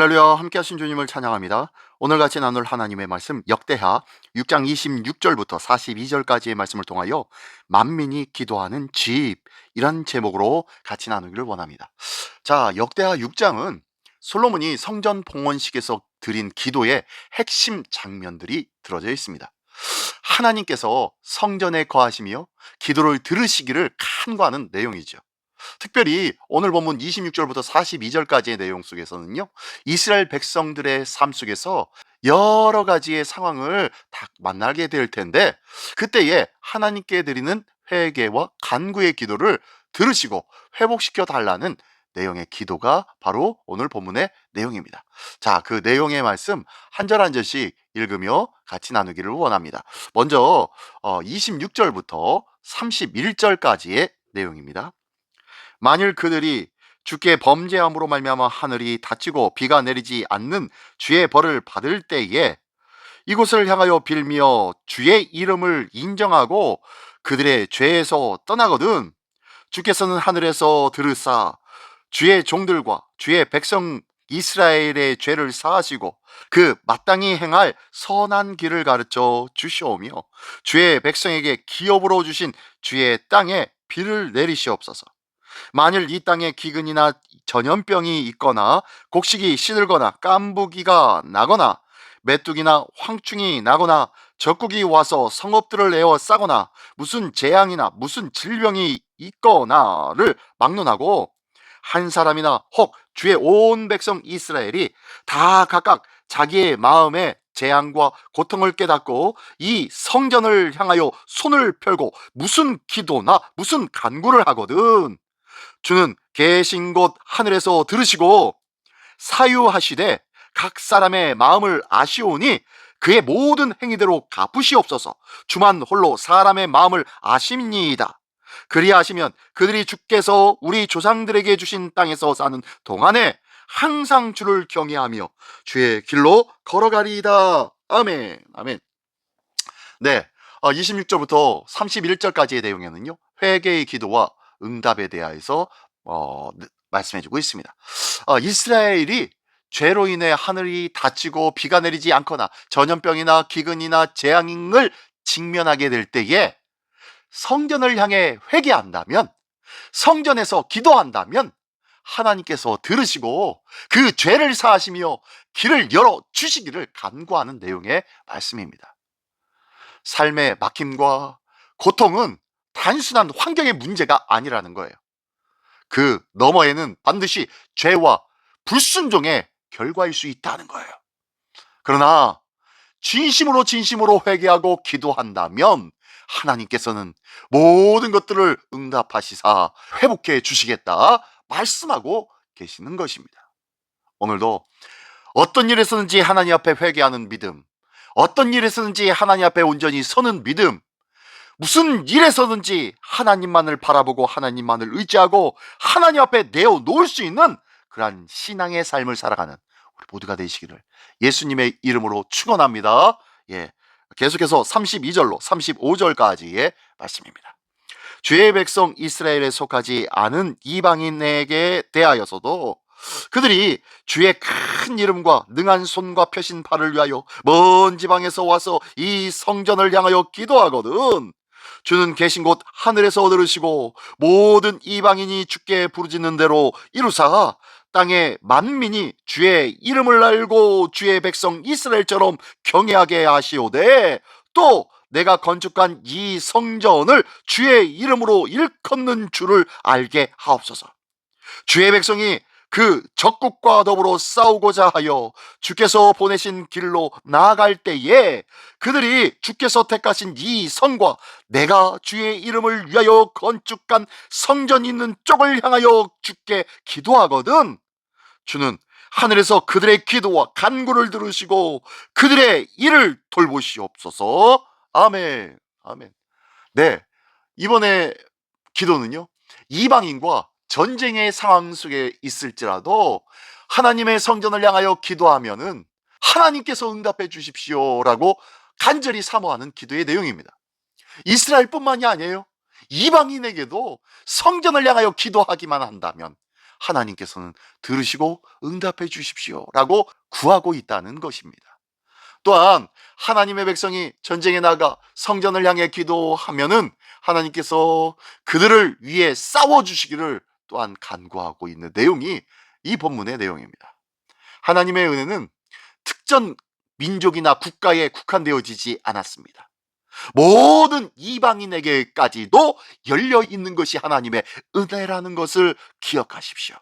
할렐루야, 함께 하신 주님을 찬양합니다. 오늘 같이 나눌 하나님의 말씀 역대하 6장 26절부터 42절까지의 말씀을 통하여 만민이 기도하는 집, 이란 제목으로 같이 나누기를 원합니다. 자, 역대하 6장은 솔로몬이 성전 봉헌식에서 드린 기도의 핵심 장면들이 들어져 있습니다. 하나님께서 성전에 거하시며 기도를 들으시기를 간구하는 내용이죠. 특별히 오늘 본문 26절부터 42절까지의 내용 속에서는요, 이스라엘 백성들의 삶 속에서 여러 가지의 상황을 다 만나게 될 텐데, 그때에 하나님께 드리는 회개와 간구의 기도를 들으시고 회복시켜 달라는 내용의 기도가 바로 오늘 본문의 내용입니다. 자, 그 내용의 말씀 한 절 한 절씩 읽으며 같이 나누기를 원합니다. 먼저 26절부터 31절까지의 내용입니다. 만일 그들이 주께 범죄함으로 말미암아 하늘이 닫히고 비가 내리지 않는 주의 벌을 받을 때에 이곳을 향하여 빌며 주의 이름을 인정하고 그들의 죄에서 떠나거든 주께서는 하늘에서 들으사 주의 종들과 주의 백성 이스라엘의 죄를 사하시고 그 마땅히 행할 선한 길을 가르쳐 주시오며 주의 백성에게 기업으로 주신 주의 땅에 비를 내리시옵소서. 만일 이 땅에 기근이나 전염병이 있거나 곡식이 시들거나 깐부기가 나거나 메뚜기나 황충이 나거나 적국이 와서 성읍들을 에워 싸거나 무슨 재앙이나 무슨 질병이 있거나를 막론하고 한 사람이나 혹 주의 온 백성 이스라엘이 다 각각 자기의 마음에 재앙과 고통을 깨닫고 이 성전을 향하여 손을 펴고 무슨 기도나 무슨 간구를 하거든 주는 계신 곳 하늘에서 들으시고 사유하시되 각 사람의 마음을 아시오니 그의 모든 행위대로 갚으시옵소서. 주만 홀로 사람의 마음을 아십니이다. 그리하시면 그들이 주께서 우리 조상들에게 주신 땅에서 사는 동안에 항상 주를 경외하며 주의 길로 걸어가리이다. 아멘. 아멘. 네, 26절부터 31절까지의 내용에는요, 회개의 기도와 응답에 대하여서 말씀해주고 있습니다. 이스라엘이 죄로 인해 하늘이 닫히고 비가 내리지 않거나 전염병이나 기근이나 재앙을 직면하게 될 때에 성전을 향해 회개한다면, 성전에서 기도한다면 하나님께서 들으시고 그 죄를 사하시며 길을 열어 주시기를 간구하는 내용의 말씀입니다. 삶의 막힘과 고통은 단순한 환경의 문제가 아니라는 거예요. 그 너머에는 반드시 죄와 불순종의 결과일 수 있다는 거예요. 그러나 진심으로 회개하고 기도한다면 하나님께서는 모든 것들을 응답하시사 회복해 주시겠다 말씀하고 계시는 것입니다. 오늘도 어떤 일에서든지 하나님 앞에 회개하는 믿음, 어떤 일에서든지 하나님 앞에 온전히 서는 믿음, 무슨 일에서든지 하나님만을 바라보고 하나님만을 의지하고 하나님 앞에 내어놓을 수 있는 그러한 신앙의 삶을 살아가는 우리 모두가 되시기를 예수님의 이름으로 축원합니다. 예, 계속해서 32절로 35절까지의 말씀입니다. 주의 백성 이스라엘에 속하지 않은 이방인에게 대하여서도 그들이 주의 큰 이름과 능한 손과 펴신 팔을 위하여 먼 지방에서 와서 이 성전을 향하여 기도하거든 주는 계신 곳 하늘에서 들으시고 모든 이방인이 주께 부르짖는 대로 이루사 땅의 만민이 주의 이름을 알고 주의 백성 이스라엘처럼 경외하게 하시오되 또 내가 건축한 이 성전을 주의 이름으로 일컫는 줄을 알게 하옵소서. 주의 백성이 그 적국과 더불어 싸우고자 하여 주께서 보내신 길로 나아갈 때에 그들이 주께서 택하신 이 성과 내가 주의 이름을 위하여 건축한 성전이 있는 쪽을 향하여 주께 기도하거든 주는 하늘에서 그들의 기도와 간구를 들으시고 그들의 일을 돌보시옵소서. 아멘. 아멘. 네, 이번에 기도는요, 이방인과 전쟁의 상황 속에 있을지라도 하나님의 성전을 향하여 기도하면은 하나님께서 응답해 주십시오라고 간절히 사모하는 기도의 내용입니다. 이스라엘뿐만이 아니에요. 이방인에게도 성전을 향하여 기도하기만 한다면 하나님께서는 들으시고 응답해 주십시오 라고 구하고 있다는 것입니다. 또한 하나님의 백성이 전쟁에 나가 성전을 향해 기도하면은 하나님께서 그들을 위해 싸워주시기를 또한 간구하고 있는 내용이 이 본문의 내용입니다. 하나님의 은혜는 특정 민족이나 국가에 국한되어지지 않았습니다. 모든 이방인에게까지도 열려 있는 것이 하나님의 은혜라는 것을 기억하십시오.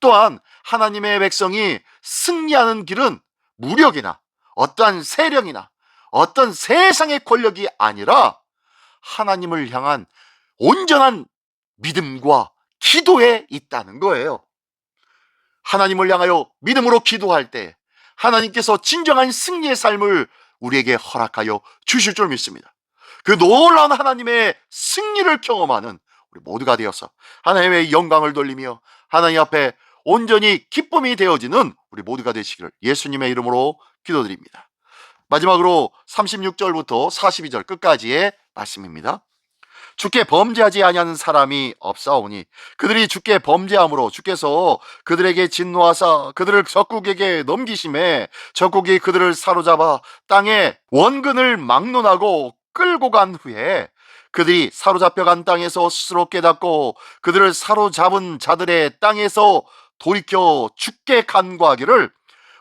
또한 하나님의 백성이 승리하는 길은 무력이나 어떠한 세력이나 어떤 세상의 권력이 아니라 하나님을 향한 온전한 믿음과 기도에 있다는 거예요. 하나님을 향하여 믿음으로 기도할 때 하나님께서 진정한 승리의 삶을 우리에게 허락하여 주실 줄 믿습니다. 그 놀라운 하나님의 승리를 경험하는 우리 모두가 되어서 하나님의 영광을 돌리며 하나님 앞에 온전히 기쁨이 되어지는 우리 모두가 되시기를 예수님의 이름으로 기도드립니다. 마지막으로 36절부터 42절 끝까지의 말씀입니다. 주께 범죄하지 아니하는 사람이 없사오니 그들이 주께 범죄함으로 주께서 그들에게 진노하사 그들을 적국에게 넘기심에 적국이 그들을 사로잡아 땅에 원근을 막론하고 끌고 간 후에 그들이 사로잡혀간 땅에서 스스로 깨닫고 그들을 사로잡은 자들의 땅에서 돌이켜 주께 간구하기를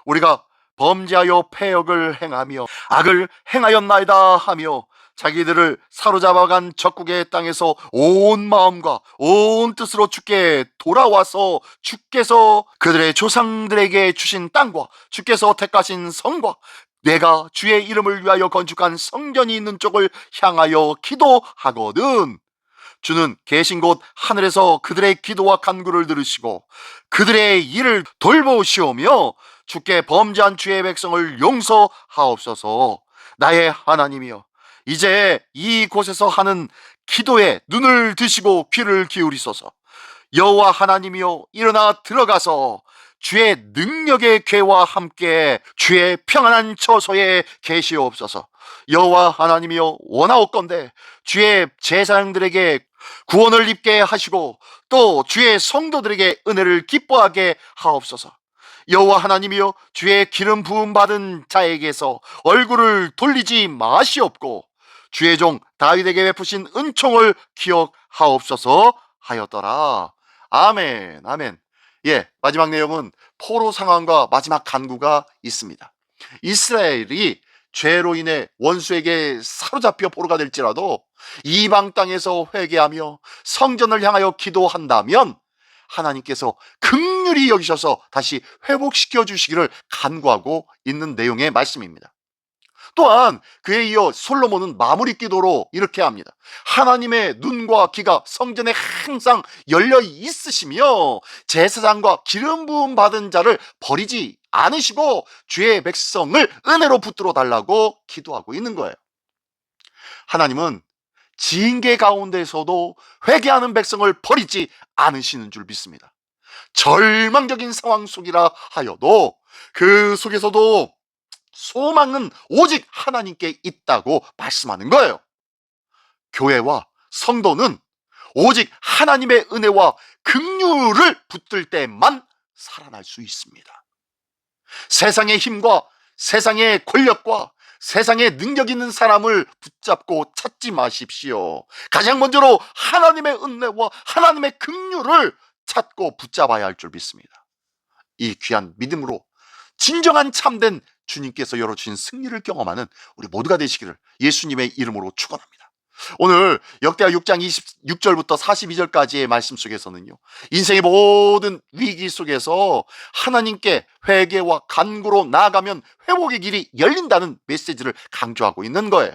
우리가 범죄하여 패역을 행하며 악을 행하였나이다 하며 자기들을 사로잡아간 적국의 땅에서 온 마음과 온 뜻으로 주께 돌아와서 주께서 그들의 조상들에게 주신 땅과 주께서 택하신 성과 내가 주의 이름을 위하여 건축한 성전이 있는 쪽을 향하여 기도하거든 주는 계신 곳 하늘에서 그들의 기도와 간구를 들으시고 그들의 일을 돌보시오며 주께 범죄한 주의 백성을 용서하옵소서. 나의 하나님이여 이제 이곳에서 하는 기도에 눈을 드시고 귀를 기울이소서. 여호와 하나님이여 일어나 들어가서 주의 능력의 궤와 함께 주의 평안한 처소에 계시옵소서. 여호와 하나님이여 원하옵건대 주의 제사장들에게 구원을 입게 하시고 또 주의 성도들에게 은혜를 기뻐하게 하옵소서. 여호와 하나님이여 주의 기름 부음 받은 자에게서 얼굴을 돌리지 마시옵고 주의 종 다윗에게 베푸신 은총을 기억하옵소서 하였더라. 아멘. 아멘. 예, 마지막 내용은 포로 상황과 마지막 간구가 있습니다. 이스라엘이 죄로 인해 원수에게 사로잡혀 포로가 될지라도 이방 땅에서 회개하며 성전을 향하여 기도한다면 하나님께서 긍휼히 여기셔서 다시 회복시켜 주시기를 간구하고 있는 내용의 말씀입니다. 또한 그에 이어 솔로몬은 마무리 기도로 이렇게 합니다. 하나님의 눈과 귀가 성전에 항상 열려 있으시며 제사장과 기름 부음 받은 자를 버리지 않으시고 주의 백성을 은혜로 붙들어 달라고 기도하고 있는 거예요. 하나님은 징계 가운데서도 회개하는 백성을 버리지 않으시는 줄 믿습니다. 절망적인 상황 속이라 하여도 그 속에서도 소망은 오직 하나님께 있다고 말씀하는 거예요. 교회와 성도는 오직 하나님의 은혜와 긍휼을 붙들 때만 살아날 수 있습니다. 세상의 힘과 세상의 권력과 세상에 능력 있는 사람을 붙잡고 찾지 마십시오. 가장 먼저로 하나님의 은혜와 하나님의 긍휼을 찾고 붙잡아야 할 줄 믿습니다. 이 귀한 믿음으로 진정한 참된 주님께서 열어주신 승리를 경험하는 우리 모두가 되시기를 예수님의 이름으로 축원합니다. 오늘 역대하 6장 26절부터 42절까지의 말씀 속에서는요, 인생의 모든 위기 속에서 하나님께 회개와 간구로 나아가면 회복의 길이 열린다는 메시지를 강조하고 있는 거예요.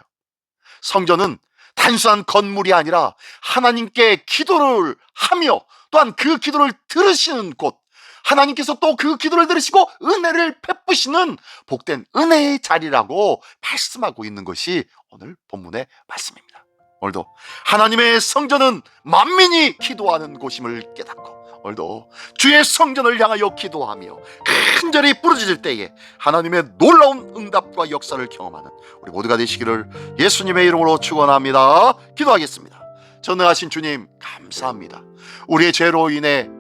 성전은 단순한 건물이 아니라 하나님께 기도를 하며 또한 그 기도를 들으시는 곳, 하나님께서 또 그 기도를 들으시고 은혜를 베푸시는 복된 은혜의 자리라고 말씀하고 있는 것이 오늘 본문의 말씀입니다. 오늘도 하나님의 성전은 만민이 기도하는 곳임을 깨닫고 오늘도 주의 성전을 향하여 기도하며 간절히 부르짖을 때에 하나님의 놀라운 응답과 역사를 경험하는 우리 모두가 되시기를 예수님의 이름으로 축원합니다. 기도하겠습니다. 전능하신 주님 감사합니다. 우리의 죄로 인해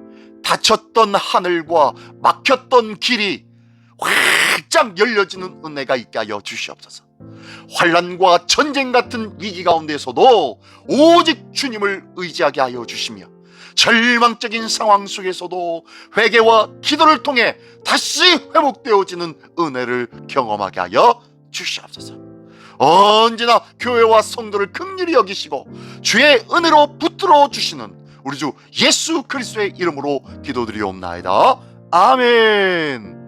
닫혔던 하늘과 막혔던 길이 활짝 열려지는 은혜가 있게 하여 주시옵소서. 환난과 전쟁 같은 위기 가운데서도 오직 주님을 의지하게 하여 주시며, 절망적인 상황 속에서도 회개와 기도를 통해 다시 회복되어지는 은혜를 경험하게 하여 주시옵소서. 언제나 교회와 성도를 긍휼히 여기시고 주의 은혜로 붙들어 주시는 우리 주 예수 그리스도의 이름으로 기도드리옵나이다. 아멘.